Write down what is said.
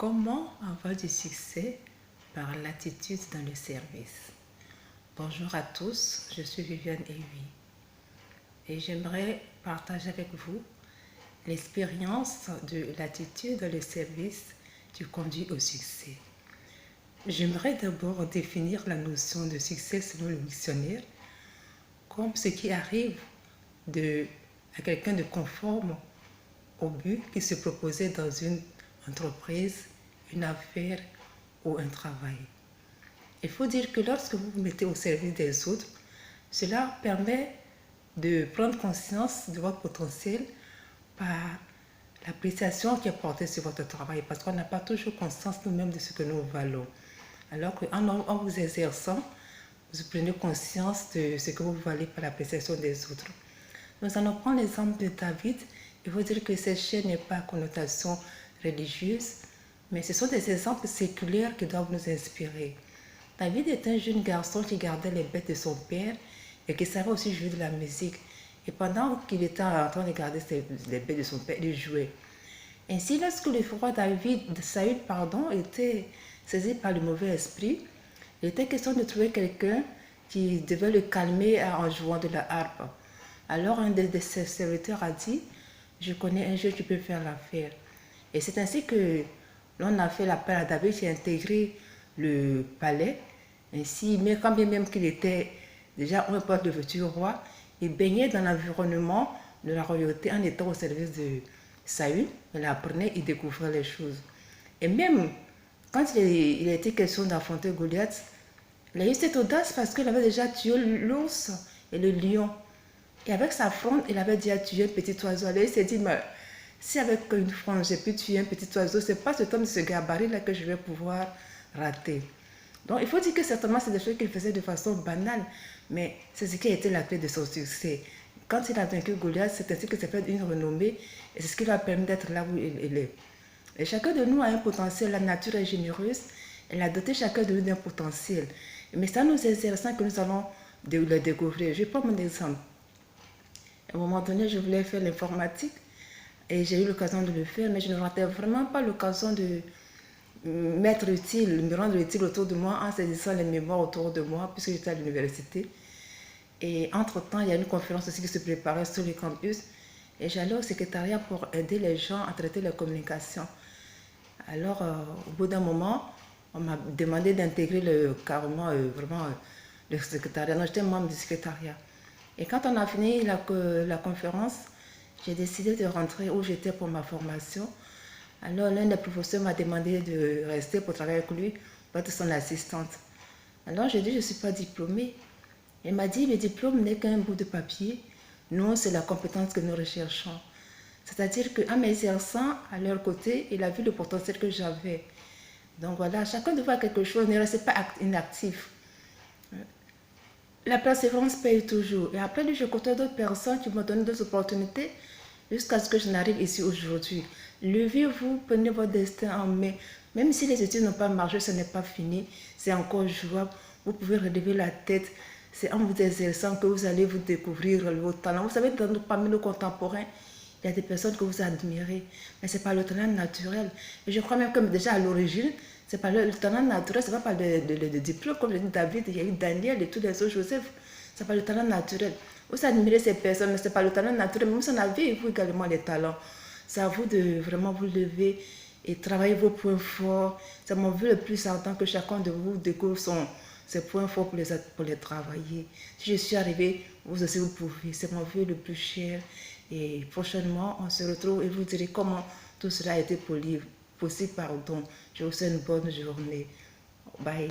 Comment avoir du succès par l'attitude dans le service? Bonjour à tous, je suis Viviane Ewi et j'aimerais partager avec vous l'expérience de l'attitude dans le service qui conduit au succès. J'aimerais d'abord définir la notion de succès selon le dictionnaire comme ce qui arrive à quelqu'un de conforme au but qui se proposait dans une entreprise, une affaire ou un travail. Il faut dire que lorsque vous vous mettez au service des autres, cela permet de prendre conscience de votre potentiel par l'appréciation qui est portée sur votre travail, parce qu'on n'a pas toujours conscience nous-mêmes de ce que nous valons. Alors qu'en vous exerçant, vous prenez conscience de ce que vous valez par l'appréciation des autres. Nous allons prendre l'exemple de David. Il faut dire que cette chaîne n'est pas à connotation religieuse, mais ce sont des exemples séculaires qui doivent nous inspirer. David est un jeune garçon qui gardait les bêtes de son père et qui savait aussi jouer de la musique. Et pendant qu'il était en train de garder les bêtes de son père, il jouait. Ainsi, lorsque le roi Saül, était saisi par le mauvais esprit, il était question de trouver quelqu'un qui devait le calmer en jouant de la harpe. Alors un de ses serviteurs a dit: je connais un jeu qui peut faire l'affaire. Et c'est ainsi que l'on a fait l'appel à David qui a intégré le palais. Ainsi, mais quand bien même qu'il était déjà un poste de futur roi, il baignait dans l'environnement de la royauté en étant au service de Saül. Il apprenait, il découvrait les choses. Et même quand il a été question d'affronter Goliath, il a eu cette audace parce qu'il avait déjà tué l'ours et le lion. Et avec sa fronde, il avait déjà tué un petit oiseau. Alors il s'est dit: mais si avec une fronde, j'ai pu tuer un petit oiseau, c'est pas ce temps de ce gabarit-là que je vais pouvoir rater. Donc il faut dire que certainement c'est des choses qu'il faisait de façon banale, mais c'est ce qui a été la clé de son succès. Quand il a vaincu Goliath, c'est ainsi que s'est fait une renommée et c'est ce qui lui a permis d'être là où il est. Et chacun de nous a un potentiel, la nature est généreuse, elle a doté chacun de nous d'un potentiel. Mais c'est en nous exerçant que nous allons le découvrir. Je prends mon exemple. À un moment donné, je voulais faire l'informatique et j'ai eu l'occasion de le faire, mais je ne ratais vraiment pas l'occasion de me rendre utile autour de moi en saisissant les mémoires autour de moi, puisque j'étais à l'université. Et entre-temps, il y a une conférence aussi qui se préparait sur le campus et j'allais au secrétariat pour aider les gens à traiter les communications. Alors, au bout d'un moment, on m'a demandé d'intégrer le secrétariat. Non, j'étais membre du secrétariat. Et quand on a fini la conférence, j'ai décidé de rentrer où j'étais pour ma formation. Alors l'un des professeurs m'a demandé de rester pour travailler avec lui, pour être son assistante. Alors j'ai dit: je ne suis pas diplômée. Il m'a dit: le diplôme n'est qu'un bout de papier. Nous, c'est la compétence que nous recherchons. C'est-à-dire qu'en m'exerçant à leur côté, il a vu le potentiel que j'avais. Donc voilà, chacun doit faire quelque chose, ne restez pas inactif. La persévérance paye toujours. Et après, je côtoie d'autres personnes qui m'ont donné d'autres opportunités jusqu'à ce que je n'arrive ici aujourd'hui. Levez-vous, prenez votre destin en main. Même si les études n'ont pas marché, ce n'est pas fini, c'est encore jouable. Vous pouvez relever la tête. C'est en vous exerçant que vous allez vous découvrir vos talents. Vous savez, parmi nos contemporains, il y a des personnes que vous admirez, mais ce n'est pas le talent naturel. Et je crois même que déjà à l'origine, c'est pas le talent naturel, c'est pas par le diplôme, comme le dit David, il y a eu Daniel et tous les autres, Joseph. C'est pas le talent naturel. Vous admirez ces personnes, mais c'est pas le talent naturel. Même si on a vu vous également les talents. C'est à vous de vraiment vous lever et travailler vos points forts. C'est mon vœu le plus ardent que chacun de vous découvre ses points forts pour les travailler. Si je suis arrivée, vous aussi vous pouvez. C'est mon vœu le plus cher. Et prochainement, on se retrouve et vous direz comment tout cela a été possible. Pardon. Je vous souhaite une bonne journée. Bye.